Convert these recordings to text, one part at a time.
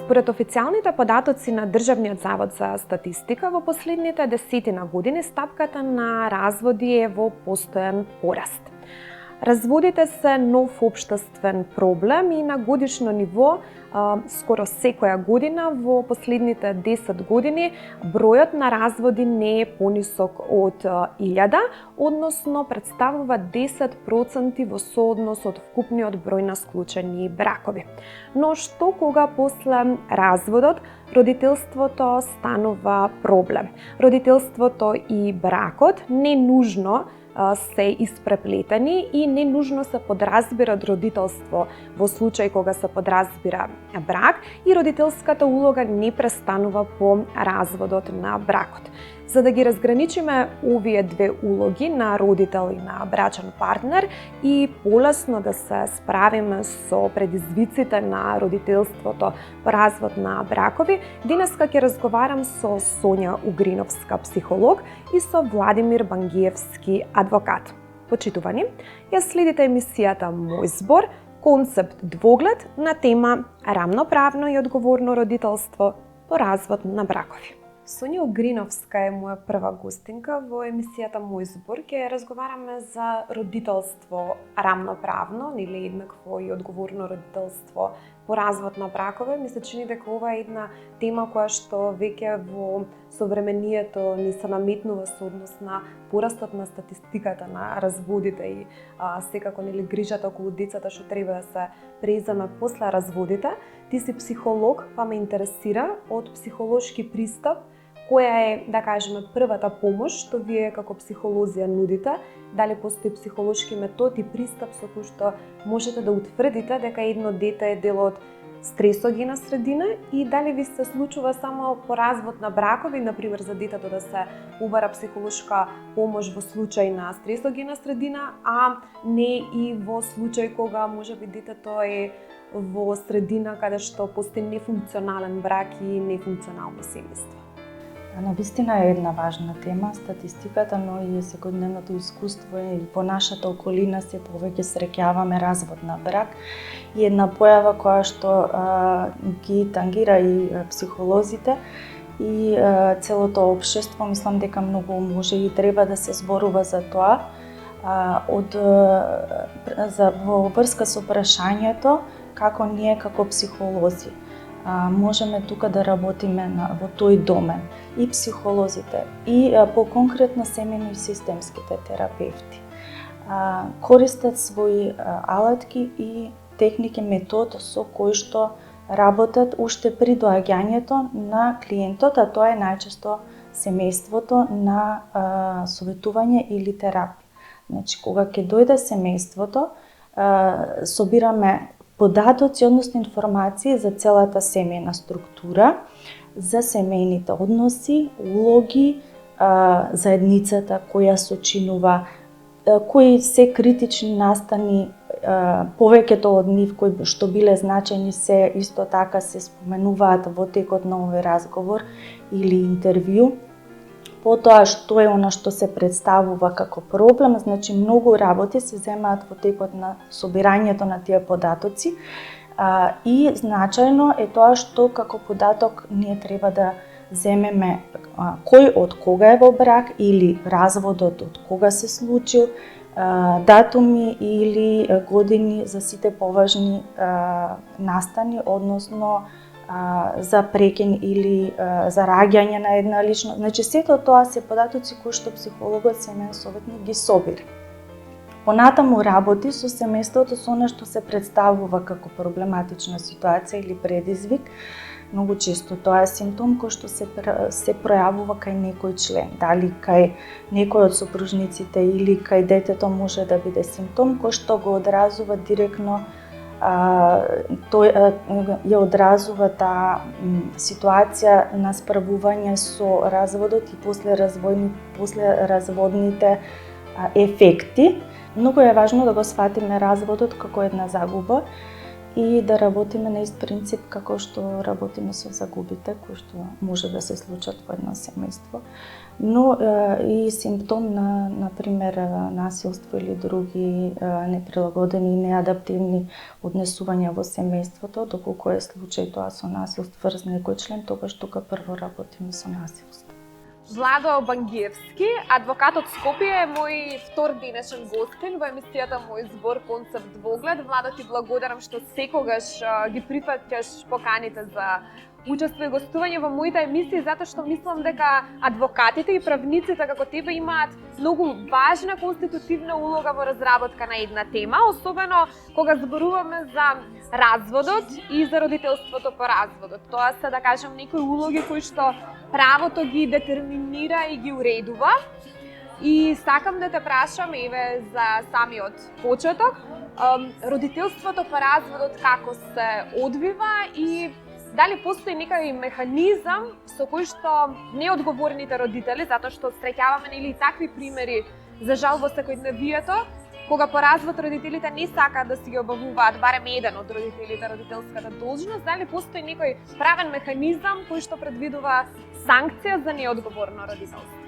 Според официјалните податоци на Државниот завод за статистика, во последните 10 години стапката на разводи е во постојан пораст. Разводите се нов општествен проблем и на годишно ниво, скоро секоја година во последните 10 години, бројот на разводи не е понисок од 1000, односно представува 10% во сооднос од вкупниот број на склучени бракови. Но што кога после разводот родителството станува проблем? Родителството и бракот не нужно се испреплетени и не нужно се подразбира родителство во случај кога се подразбира брак и родителската улога не престанува по разводот на бракот. За да ги разграничиме овие две улоги на родител и на брачен партнер и полесно да се справиме со предизвиците на родителството по развод на бракови, денеска ќе разговарам со Сонја Угриновска, психолог, и со Владимир Бангиевски, адвокат. Почитувани, ја следите емисијата Мој збор, концепт двоглед на тема рамноправно и одговорно родителство по развод на бракови. Сонја Угриновска е моја прва гостинка во емисијата Мој збор. Ќе разговараме за родителство рамноправно или еднакво и одговорно родителство по развод на бракове. Ми се чини дека ова е една тема која што веќе во современието ни се наметнува со однос на порастот на статистиката на разводите и секако грижата околу децата што треба да се преземе после разводите. Ти си психолог, па ме интересира од психолошки пристап која е, да кажеме, првата помош што вие како психолози ја нудите, дали постои психолошки метод и пристап со кој што можете да утврдите дека едно дете е дел од стресогена средина и дали ви се случува само по развод на бракови, например за детето да се убара психолошка помош во случај на стресогена средина, а не и во случај кога можеби детето е во средина каде што постои нефункционален брак и нефункционално семејство. Навистина е една важна тема, статистиката, но и секојдневното искуство и по нашата околина се повеќе среќаваме развод на брак и една појава која што ги тангира и психолозите и целото општество. Мислам дека многу може и треба да се зборува за тоа. Во врска со прашањето како ние како психолози можеме тука да работиме во тој домен, и психолозите, и по-конкретно семејни и системските терапевти. Користат своји алатки и техники, метод со кои што работат уште при доаѓањето на клиентот, а тоа е најчесто семејството на советување или терапија. Значи, кога ќе дојде семејството, собираме податоци, односно информации за целата семејна структура, за семејните односи, улоги, заедницата која сочинува, кои се критични настани, повеќето од нив кои што биле значајни се исто така се споменуваат во текот на овој разговор или интервју. Потоа што е она што се представува како проблем, значи многу работи се земаат во текот на собирањето на тие податоци и значајно е тоа што како податок ние треба да земеме кој од кога е во брак или разводот од кога се случил, датуми или години за сите поважни настани, односно за прекин или за раѓање на една личност. Значи, сето тоа се податоци кои што психологот, семеен советник ги собира. Понатаму работи со семејството со она што се представува како проблематична ситуација или предизвик. Многу често тоа е симптом кој што се пројавува кај некој член, дали кај некој од сопружниците или кај детето може да биде симптом кој што го одразува директно, тој ја одразува таа ситуација на справување со разводот и послеразводните ефекти. Многу е важно да го сфатиме разводот како една загуба и да работиме на ист принцип како што работиме со загубите, кои што може да се случат во едно семејство. Но и симптом на пример насилство или други неприлагодени и неадаптивни однесувања во семејството, доколку е случај тоа со насилство врз некој член, тогаш тука прво работиме со насилство. Владо Бангиевски, адвокат од Скопје, е мој втор денешен гостин во емисијата Мој збор концепт Двоглед. Владо, ти благодарам што секогаш ги прифаќаш поканите за учество и гостување во моите емисии, затоа што мислам дека адвокатите и правниците како тебе имаат многу важна конститутивна улога во разработка на една тема, особено кога зборуваме за разводот и за родителството по разводот. Тоа се, да кажем, некои улоги кои што правото ги детерминира и ги уредува. И сакам да те прашам, еве, за самиот почеток, родителството по разводот како се одвива и дали постои некој механизам со кој што неодговорните родители, затоа што среќаваме нели такви примери за жал во секојдневието, кога по развод родителите не сакаат да си ги обавуваат барем еден од родителите родителската должност, дали постои некој правен механизам кој што предвидува санкција за неодговорно родителство?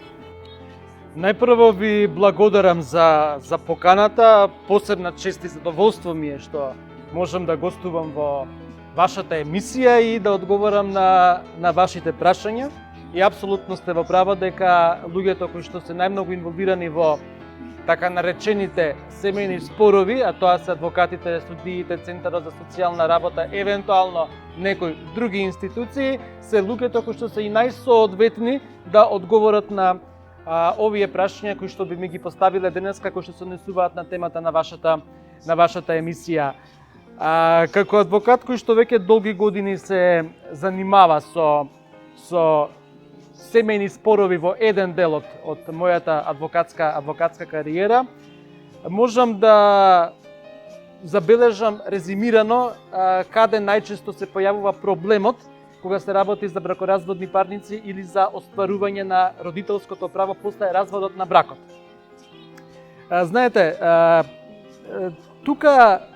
Најпрво ви благодарам за поканата, посебна чест и задоволство ми е што можам да гостувам во вашата емисија и да одговорам на вашите прашања. И апсолутно сте во право дека луѓето кои што се најмногу инволвирани во така наречените семејни спорови, а тоа се адвокатите, судиите, Центарот за социјална работа, евентуално некои други институции, се луѓето кои што се и најсоодветни да одговорат на овие прашања кои што би ми ги поставиле денес, како што се однесуваат на темата на вашата емисија. Како адвокат кој што веќе долги години се занимава со семејни спорови во еден дел од мојата адвокатска кариера, можам да забележам резимирано каде најчесто се појавува проблемот кога се работи за бракоразводни парници или за остварување на родителското право после разводот на бракот. Знаете,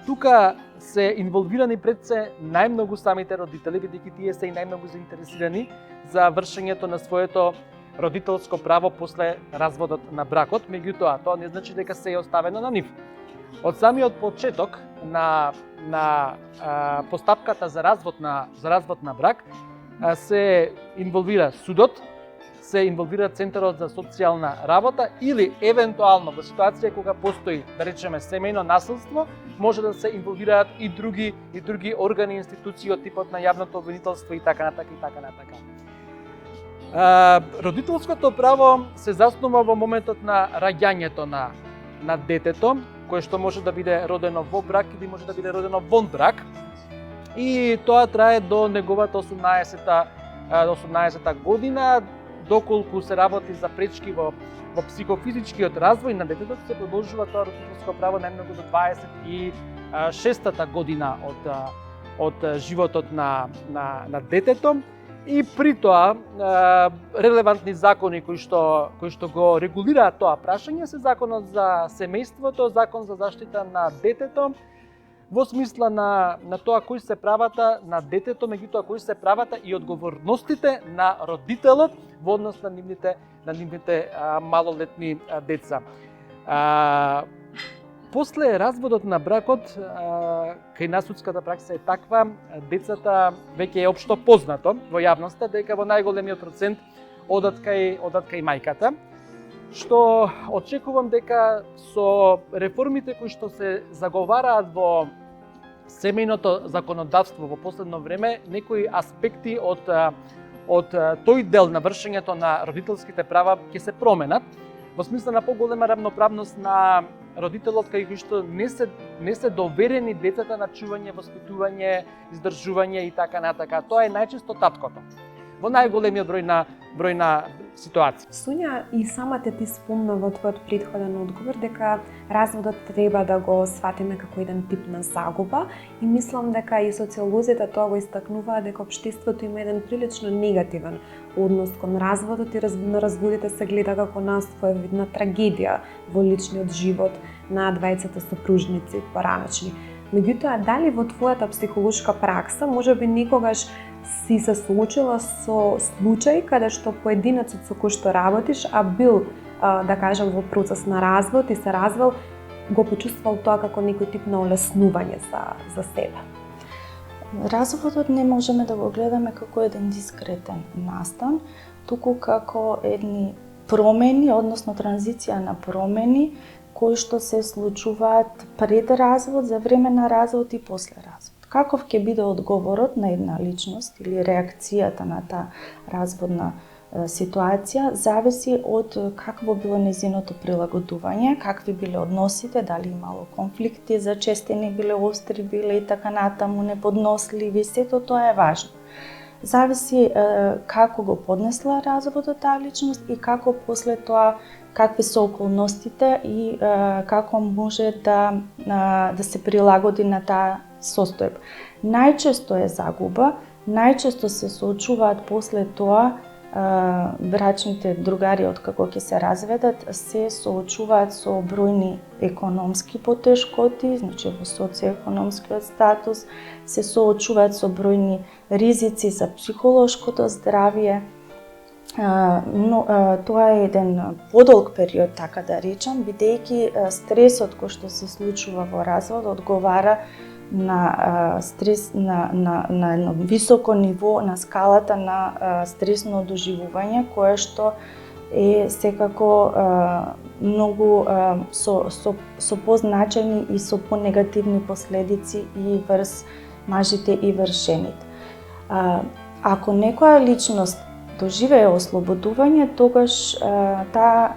тука се инволвирани пред се најмногу самите родители, бидејќи тие се и најмногу заинтересирани за вршењето на своето родителско право после разводот на бракот. Меѓутоа, тоа не значи дека се е оставено на нив. Од самиот почеток на постапката за развод на брак се инволвира судот, се инволвира Центарот за социјална работа или евентуално во ситуација кога постои, да речеме, семејно насилство, може да се инволвираат и други органи и институции од типот на јавното обвинителство и така натака. Родителското право се заснува во моментот на раѓањето на детето, кое што може да биде родено во брак или може да биде родено вон брак. И тоа трае до неговата 18-та година, доколку се работи за пречки во психофизичкиот развој на детето, се продолжува тоа родителско право најмногу до 26-та година од животот на детето. И при тоа релевантни закони кои што го регулираат тоа прашање се Законот за семејството, Закон за заштита на детето, во смисла на тоа кои се правата на детето, меѓутоа кои се правата и одговорностите на родителот во однос на нивните малолетни деца. После разводот на бракот, кај нас судската пракса е таква, децата веќе е општо познато во јавноста дека во најголемиот процент одат кај мајката, што очекувам дека со реформите кои што се заговараат во семејното законодавство во последно време, некои аспекти од тој дел на вршењето на родителските права ќе се променат, во смисла на поголема равноправност на родителот кај кој што не се доверени децата на чување, воспитување, издржување и така натака. Тоа е најчесто таткото во најголемиот број на ситуации. Сонја, и самата ти спомна во твојот претходен одговор дека разводот треба да го сватиме како еден тип на загуба и мислам дека и социолозите тоа го истакнуваат дека општеството има еден прилично негативен однос кон разводот и на разводите се гледа како на своевидна трагедија во личниот живот на двајцата сопружници поранешни. Меѓутоа, дали во твојата психолошка пракса можеби некогаш си се соочила со случај каде што поединецот со кој што работиш, а бил, да кажам, во процес на развод и се развел, го почувствувал тоа како некој тип на олеснување за себе? Разводот не можеме да го гледаме како еден дискретен настан, туку како едни промени, односно транзиција на промени кои што се случуваат пред развод, за време на развод и после развод. Каков ќе биде одговорот на една личност или реакцијата на таа разводна ситуација, зависи од какво било незиното прилагодување, какви биле односите, дали имало конфликти, зачестени биле, остри биле и така натаму, неподносливи, сето тоа е важно. Зависи како го поднесла разводот таа личност и како после тоа какви се околностите и како може да се прилагоди на таа состојба. Најчесто е загуба, најчесто се соочуваат после тоа брачните другари откако ќе се разведат, се соочуваат со бројни економски потешкоти, значи во социоекономскиот статус, се соочуваат со бројни ризици за психолошкото здравје. Но тоа е еден подолг период, така да речам, бидејќи стресот кој што се случува во развод одговара на стрес на едно високо ниво на скалата на стресно доживување, кое што е секако многу со позначајни и со понегативни последици и врз мажите и врз жените. Ако некоја личност доживее ослободување, тогаш таа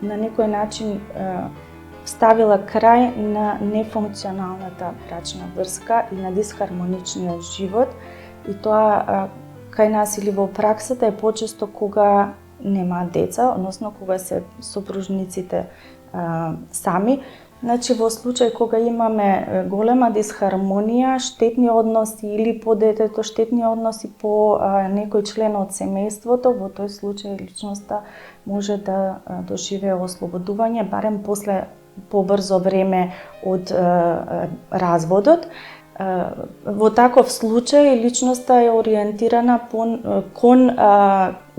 на некој начин ставила крај на нефункционалната брачна врска и на дисхармоничниот живот, и тоа кај нас или во праксата е почесто кога нема деца, односно кога се сопружниците сами. Значи во случај кога имаме голема дисхармонија, штетни односи или по детето, штетни односи по некој член од семејството, во тој случај личноста може да доживее ослободување барем после побрзо време од разводот. Во таков случај личноста е ориентирана кон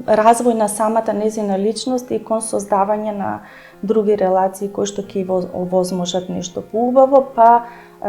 развој на самата незина личност и кон создавање на други релации кои што ќе овозможат нешто поубаво, па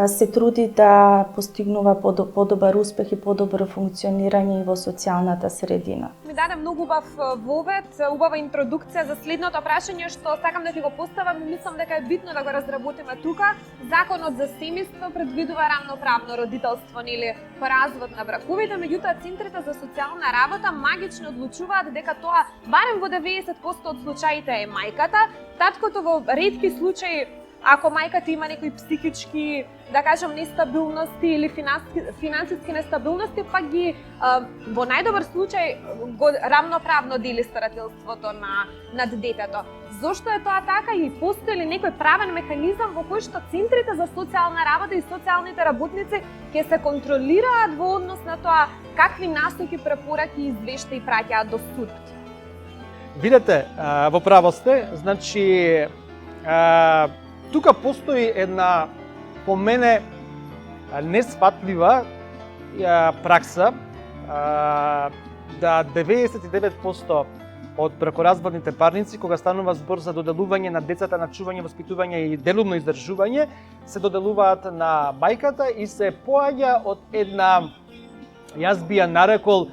се труди да постигнува подобар успех и подобро функционирање и во социјалната средина. Ми даде многу убав вовед, убава интродукција за следното прашање што сакам да ти го поставам, мислам дека е битно да го разработиме тука. Законот за семејство предвидува рамноправно родителство или по развод на браковите, меѓутоа центрите за социјална работа магично одлучуваат дека тоа барем во 90% од случаите е мајката, таткото во ретки случаи, ако мајката има некои психички, да кажам, нестабилности или финансиски нестабилности, па ги во најдобар случај го рамноправно дели старателството над детето. Зошто е тоа така и постои ли некој правен механизам во кој што центрите за социјална работа и социјалните работници ќе се контролираат во однос на тоа какви насоки, препораки, извештаи праќаат до суд? Видете, во право сте, значи тука постои една, по мене, несфатлива пракса да 99% од бракоразводните парници, кога станува збор за доделување на децата на чување, воспитување и делумно издржување, се доделуваат на мајката и се поаѓа од една, јас би ја нарекол,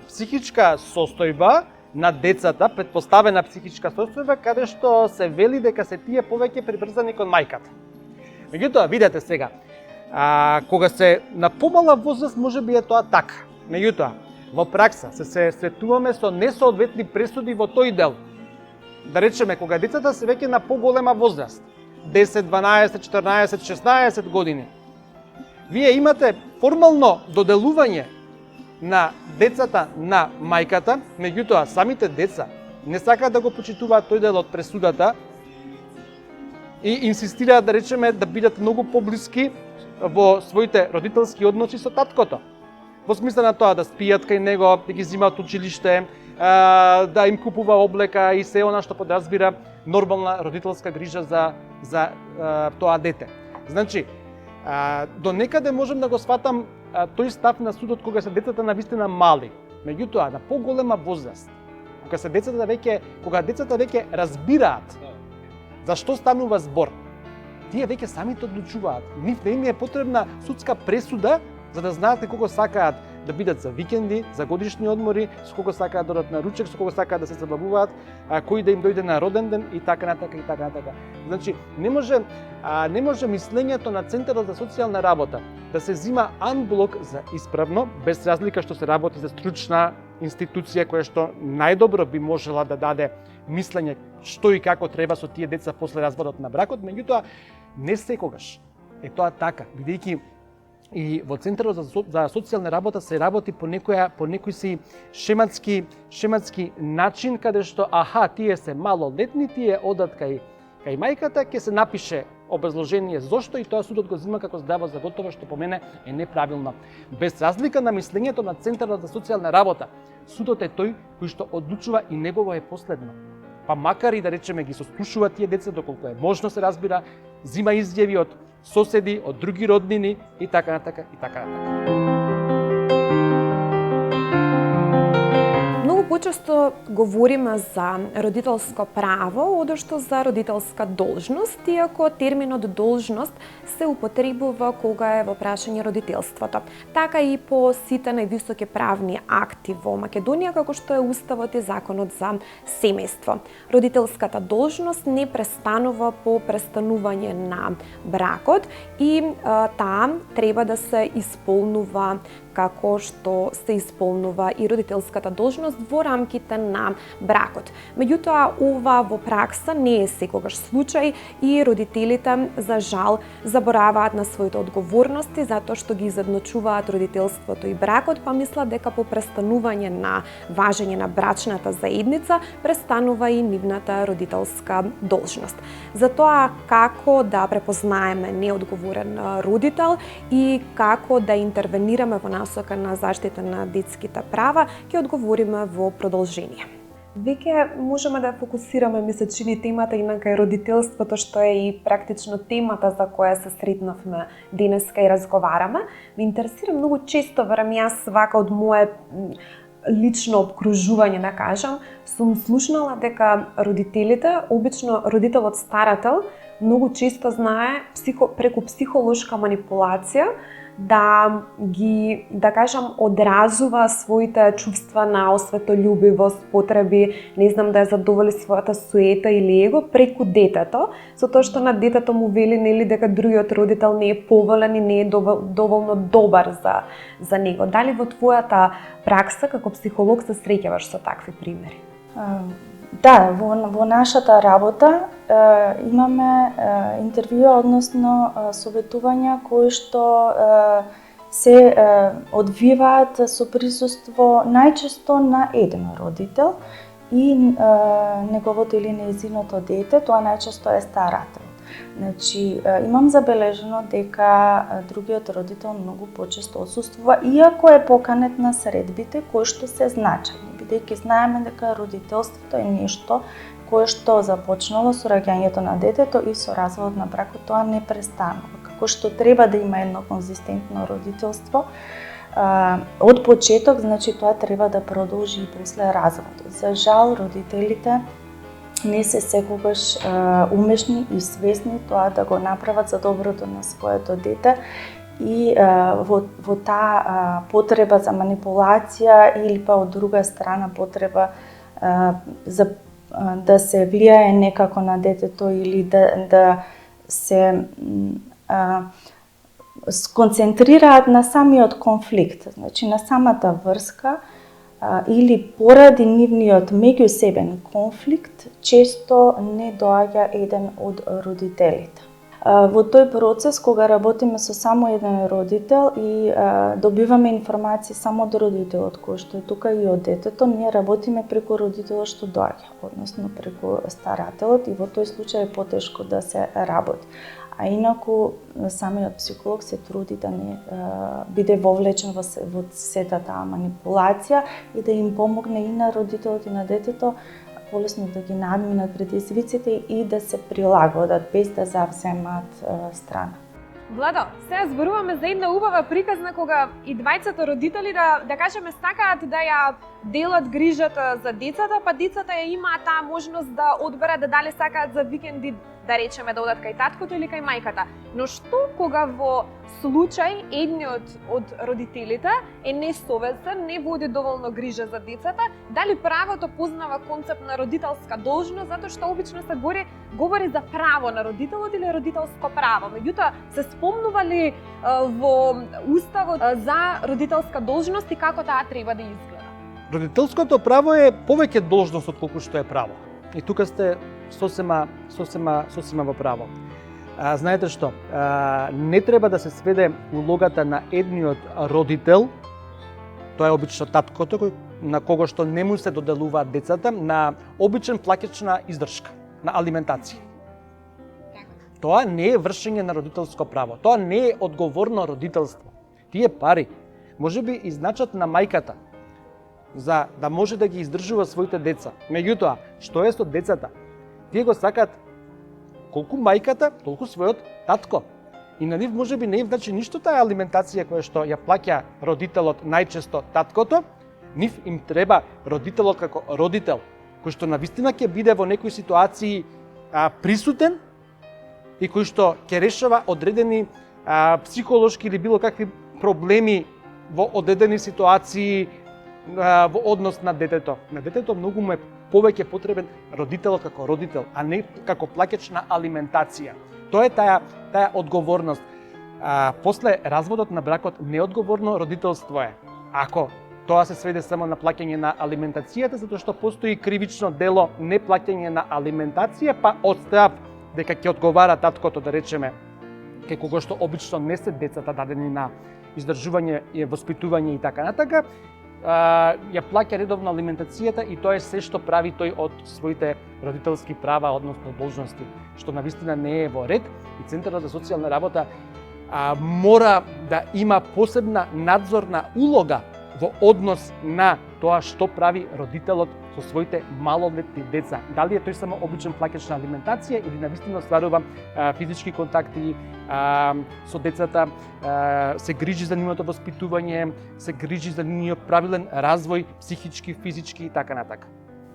психичка состојба на децата, предпоставена психичка состојба, каде што се вели дека се тие повеќе прибрзани кон мајката. Меѓутоа, видете сега, кога се на помала возраст можеби е тоа така. Меѓутоа, во пракса се сретуваме со несоодветни пресуди во тој дел. Да речеме, кога децата се веќе на поголема возраст, 10, 12, 14, 16 години, вие имате формално доделување на децата на мајката, меѓутоа самите деца не сакаат да го почитуваат тој дел од пресудата и инсистираат, да речеме, да бидат многу поблиски во своите родителски односи со таткото. Во смисла на тоа да спијат кај него, да ги зимаат училиште, да им купува облека и се она што подразбира нормална родителска грижа за тоа дете. Значи, до некаде можем да го сватам тој став на судот кога се децата навистина мали. Меѓутоа, на поголема возраст, кога децата веќе разбираат за што станува збор, тие веќе самите одлучуваат. Нив не им е потребна судска пресуда за да знаат кога сакаат да бидат за викенди, за годишни одмори, со кого сакаат да одат на ручек, со кого сакаат да се забавуваат, кој да им дојде на роден ден и така натака и така натака. Значи, не може мислењето на Центарот за социјална работа да се зима анблок за исправно, без разлика што се работи за стручна институција која што најдобро би можела да даде мислење што и како треба со тие деца после разводот на бракот, меѓутоа не секогаш е тоа така, бидејќи и во Центарот за социјална работа се работи по некој си шематски начин, каде што тие се малолетни, тие одат кај мајката, ќе се напише образложение зошто и тоа судот го зема како здраво за готово, што по мене е неправилно. Без разлика на мислењето на Центарот за социјална работа, судот е тој кој што одлучува и негово е последно. Па макар и да речеме ги сослушува тие деца доколку е можно се разбира, зима изјави од соседи, од други роднини и така натака и така натака. Многу почесто говориме за родителско право, одошто за родителска должност, иако терминот должност се употребува кога е во прашање родителството. Така и по сите највисоки правни акти во Македонија, како што е Уставот и Законот за семејство. Родителската должност не престанува по престанување на бракот и таа треба да се исполнува како што се исполнува и родителската должност во рамките на бракот. Меѓутоа, ова во пракса не е секогаш случај и родителите, за жал, забораваат на своите одговорности затоа што ги изедночуваат родителството и бракот, па мислат дека по престанување на важење на брачната заедница престанува и нивната родителска должност. Затоа како да препознаеме неодговорен родител и како да интервенираме во насока на заштита на детските права, ќе одговориме во продолжение. Веќе можеме да фокусираме, ми се чини, темата и на кај родителството, што е и практично темата за која се сретнавме денеска и разговараме. Ме интересира многу често, верам јас, вака од мое лично обкружување, да кажам, сум слушнала дека родителите, обично родителот старател, многу често знае преку психолошка манипулација да ги, да кажам, одразува своите чувства на осветољубивост, потреби, не знам, да ја задоволи својата суета или его преку детето, со тоа што на детето му вели, нели, дека другиот родител не е поволен и не е доволно добар за него. Дали во твојата пракса како психолог се среќаваш со такви примери? Да, во нашата работа имаме интервјуа, односно советувања кои што се одвиваат со присуство најчесто на еден родител и неговото или нејзиното дете, тоа најчесто е старател. Значи, имам забележено дека другиот родител многу почесто отсуствува, иако е поканет на средбите кои што се значајни, бидејќи знаеме дека родителството е нешто кое што започнало со раѓањето на детето и со разводот на бракот, тоа не престанува. Како што треба да има едно конзистентно родителство, од почеток, значи тоа треба да продолжи и после разводот. За жал, родителите не се секогаш умешни и свесни тоа да го направат за доброто на своето дете и во таа потреба за манипулација или па од друга страна потреба за да се влијае некако на детето или да се сконцентрираат на самиот конфликт, значи на самата врска или поради нивниот меѓусебен конфликт, често не доаѓа еден од родителите. Во тој процес, кога работиме со само еден родител и добиваме информации само од родителот кој што е тука и од детето, ние работиме преку родителот што доаѓа, односно преку старателот, и во тој случај е потешко да се работи. А инаку самиот психолог се труди да не биде вовлечен во сета таа манипулација и да им помогне и на родителот и на детето полесно да ги надминат предизвиците и да се прилагодат без да завземат страна. Владо, сега зборуваме за една убава приказна кога и двајцата родители да кажеме сакаат да ја делат грижата за децата, па децата ја имаат таа можност да одберат да дали сакаат за викенди да речеме да одат кај таткото или кај мајката. Но што кога во случај едниот од родителите е несовесен, не води доволно грижа за децата, дали правото познава концепт на родителска должност, затоа што обично се говори за право на родителот или родителско право. Меѓутоа, се спомнува ли во Уставот за родителска должност и како таа треба да изгледа? Родителското право е повеќе должност од колку што е право. И тука сте сосема во право. Знаете што, не треба да се сведе улогата на едниот родител, тоа е обично таткото, на кого што не му се доделуваат децата, на обичен плаќач на издршка, на алиментација. Тоа не е вршење на родителско право, тоа не е одговорно родителство. Тие пари можеби изначат на мајката, за да може да ги издржува своите деца. Меѓутоа, што е со децата? Тие го сакаат колку мајката, толку својот татко. И на нив можеби не им значи ништо таа алиментација која што ја плаќа родителот, најчесто таткото, нив им треба родителот како родител, кој што навистина ќе биде во некои ситуации присутен и кој што ќе решава одредени психолошки или било какви проблеми во одредени ситуации во однос на детето. На детето многу му е повеќе потребен родителот како родител, а не како плаќач на алиментација. Тоа е таа одговорност. После разводот на бракот неодговорно родителство е. Ако тоа се сведе само на плаќање на алиментацијата, затоа што постои кривично дело неплаќање на алиментација, па одстав дека ќе одговара таткото, да речеме, кај кого што обично не се децата дадени на издржување и воспитување и така натака, ја плаќа редовно алиментацијата и тоа е се што прави тој од своите родителски права, односно должности, што навистина не е во ред и Центарот за социјална работа мора да има посебна надзорна улога во однос на тоа што прави родителот со своите малолетни деца. Дали е тој само обичен плаќач на алиментација или навистина остварува физички контакти со децата, се грижи за нивното воспитување, се грижи за нивниот правилен развој, психички, физички и така натака.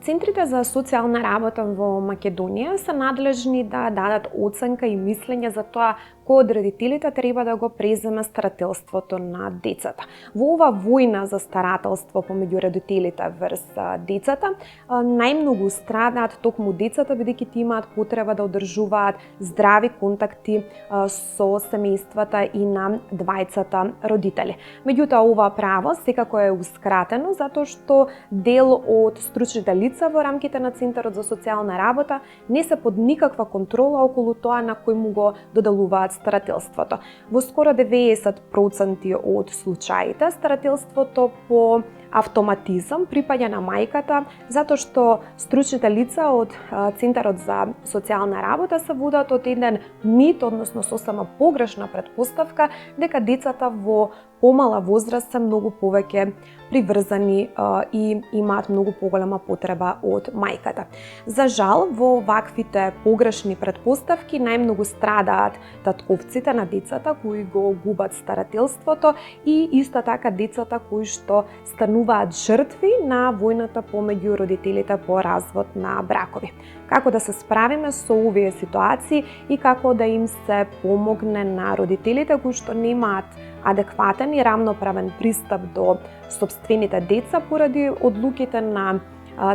Центрите за социјална работа во Македонија се надлежни да дадат оценка и мислење за тоа кој од родителите треба да го преземе старателството на децата. Во ова војна за старателство помеѓу родителите врз децата, најмногу страдаат токму децата, бидејќи тие имаат потреба да одржуваат здрави контакти со семејствата и на двајцата родители. Меѓутоа, ова право секако е ускратено затоа што дел од стручните лица во рамките на Центарот за социјална работа не се под никаква контрола околу тоа на кој му го доделуваат старателството. Во скоро 90% од случаите старателството по автоматизам припаѓа на мајката, затоа што стручните лица од Центарот за социјална работа се водат од еден мит, односно сосема погрешна претпоставка дека децата во помала возраст се многу повеќе приврзани и имаат многу поголема потреба од мајката. За жал, во ваквите погрешни претпоставки најмногу страдаат татковците на децата кои го губат старателството и исто така децата кои што стануваат жртви на војната помеѓу родителите по развод на бракови. Како да се справиме со овие ситуации и како да им се помогне на родителите кои што немаат адекватен и рамноправен пристап до сопствените деца поради одлуките на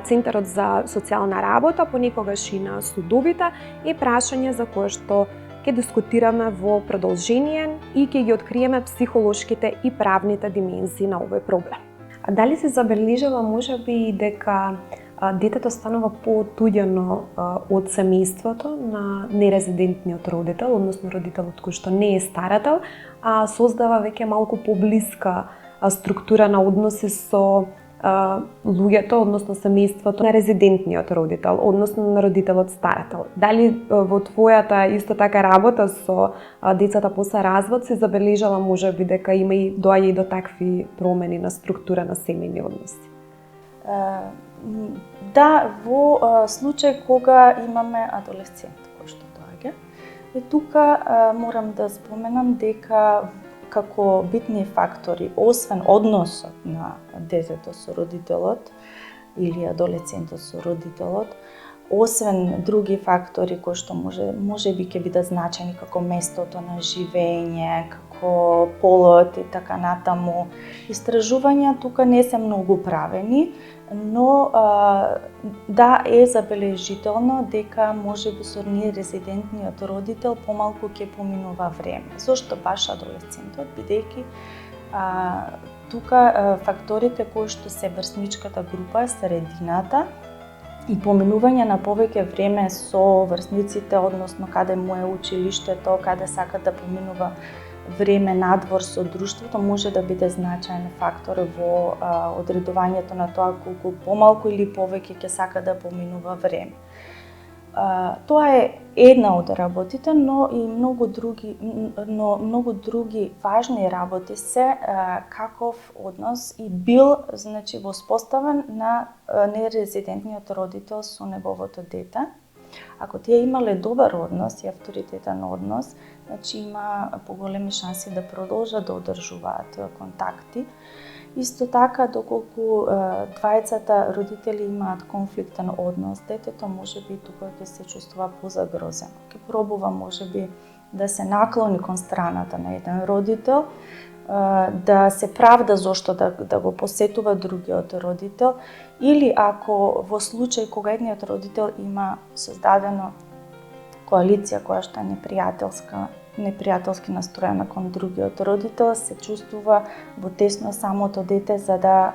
Центарот за социјална работа, понекогаш и на судовите, е прашање за кое што ќе дискутираме во продолжение и ќе ги откриеме психолошките и правните димензии на овој проблем. А дали се забележава можеби дека детето станува поотуѓено од семејството на нерезидентниот родител, односно родителот кој што не е старател, а создава веќе малку поблиска структура на односи со луѓето, односно семејството на резидентниот родител, односно на родителот старател. Дали во твојата исто така работа со децата после развод се забележала можеби дека има и доаѓа и до такви промени на структура на семејни односи? Да, во случај кога имаме адолесцент кој што доаѓа. И тука морам да споменам дека како битни фактори, освен односот на детето со родителот или адолесцентот со родителот, освен други фактори кои што може би ќе бидат значајни како местото на живење, како полот и така натаму. Истражувања тука не се многу правени, но да е забележително дека можеби со нерезидентниот родител помалку ќе поминува време. Зошто баш адолесцентот, бидејќи тука факторите кои што се врсничката група, средината и поминување на повеќе време со врсниците, односно каде му е училиштето, каде сака да поминува време надвор со друштвото, може да биде значаен фактор во одредувањето на тоа колку помалку или повеќе ќе сака да поминува време. Тоа е една од работите, но и многу други важни работи се каков однос и бил воспоставен на нерезидентниот родител со неговото дете. Ако тие имале добар однос и авторитетен однос, има поголеми шанси да продолжат да одржуваат контакти. Исто така, доколку двајцата родители имаат конфликтен однос, детето можеби тука ќе се чувствува позагрозено. Ќе пробува можеби да се наклони кон страната на еден родител, да се правда зошто да го посетува другиот родител, или ако во случај кога едниот родител има создадено коалиција која што е непријателски настроена кон другиот родител, се чувствува во тесно самото дете за да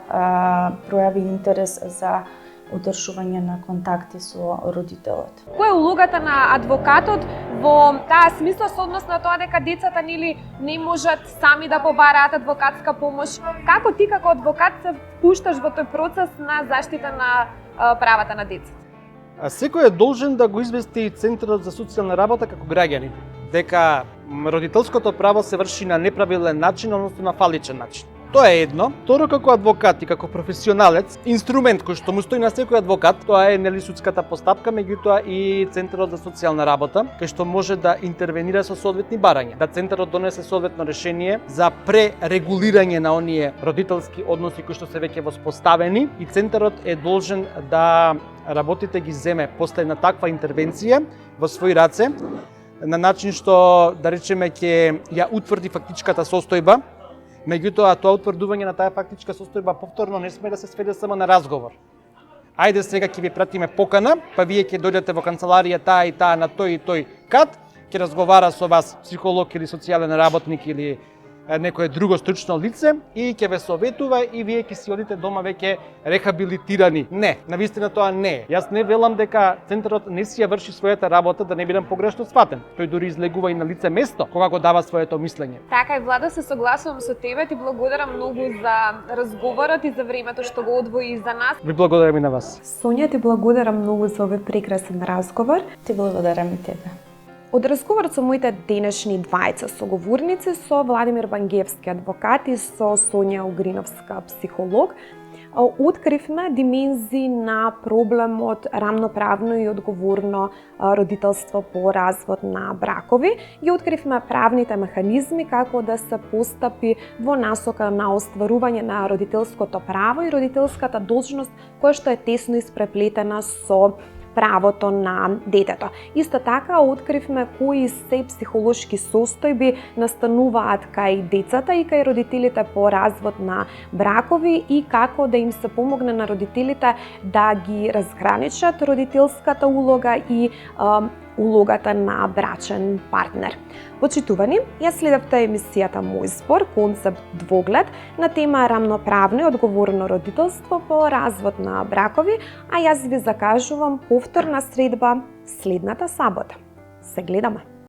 пројави интерес за одржување на контакти со родителот. Која е улогата на адвокатот во таа смисла со однос на тоа дека децата не можат сами да побараат адвокатска помош? Како ти како адвокат се впушташ во тој процес на заштита на правата на децата? Секој е должен да го извести Центарот за социјална работа како граѓанин дека родителското право се врши на неправилен начин, односно на фаличен начин. Тоа е едно. Второ, како адвокат и како професионалец, инструмент кој што му стои на секој адвокат, тоа е судската постапка, меѓутоа и Центарот за социјална работа, кај што може да интервенира со соодветни барања. Да Центарот донесе соодветно решение за пререгулирање на оние родителски односи кои што се веќе воспоставени и Центарот е должен да работите ги земе после на таква интервенција во своји раце, на начин што, да речеме, ќе ја утврди фактичката состојба. Меѓутоа, тоа утврдување на таа фактичка состојба повторно не сме да се сведе само на разговор. Ајде сега ќе ви пратиме покана, па вие ќе дојдете во канцеларија таа и таа на тој и тој кат, ќе разговара со вас психолог или социјален работник или некое друго стручно лице и ќе ве советува и вие ќе си одите дома веќе рехабилитирани. Не, навистина тоа не е. Јас не велам дека Центарот не си ја врши својата работа, да не бидам погрешно сватен. Тој дури излегува и на лице место кога го дава своето мислење. Така и Влада, се согласувам со тебе, ти благодарам многу за разговорот и за времето што го одвои за нас. Ви благодарам и на вас. Сонја, ти благодарам многу за овој прекрасен разговор. Ти благодарам и тебе. Од разговорот со моите денешни двајца соговорници, со Владимир Бангевски адвокат и со Сонја Угриновска психолог, откривме димензии на проблемот рамноправно и одговорно родителство по развод на бракови. Ги откривме правните механизми како да се постапи во насока на остварување на родителското право и родителската должност која што е тесно испреплетена со правото на детето. Исто така откривме кои се психолошки состојби настануваат кај децата и кај родителите по развод на бракови и како да им се помогне на родителите да ги разграничат родителската улога и улогата на брачен партнер. Почитувани, ја следевте емисијата Мој збор, концепт двоглед на тема рамноправно и одговорно родителство по развод на бракови, а јас ви закажувам повторна средба следната сабота. Се гледаме!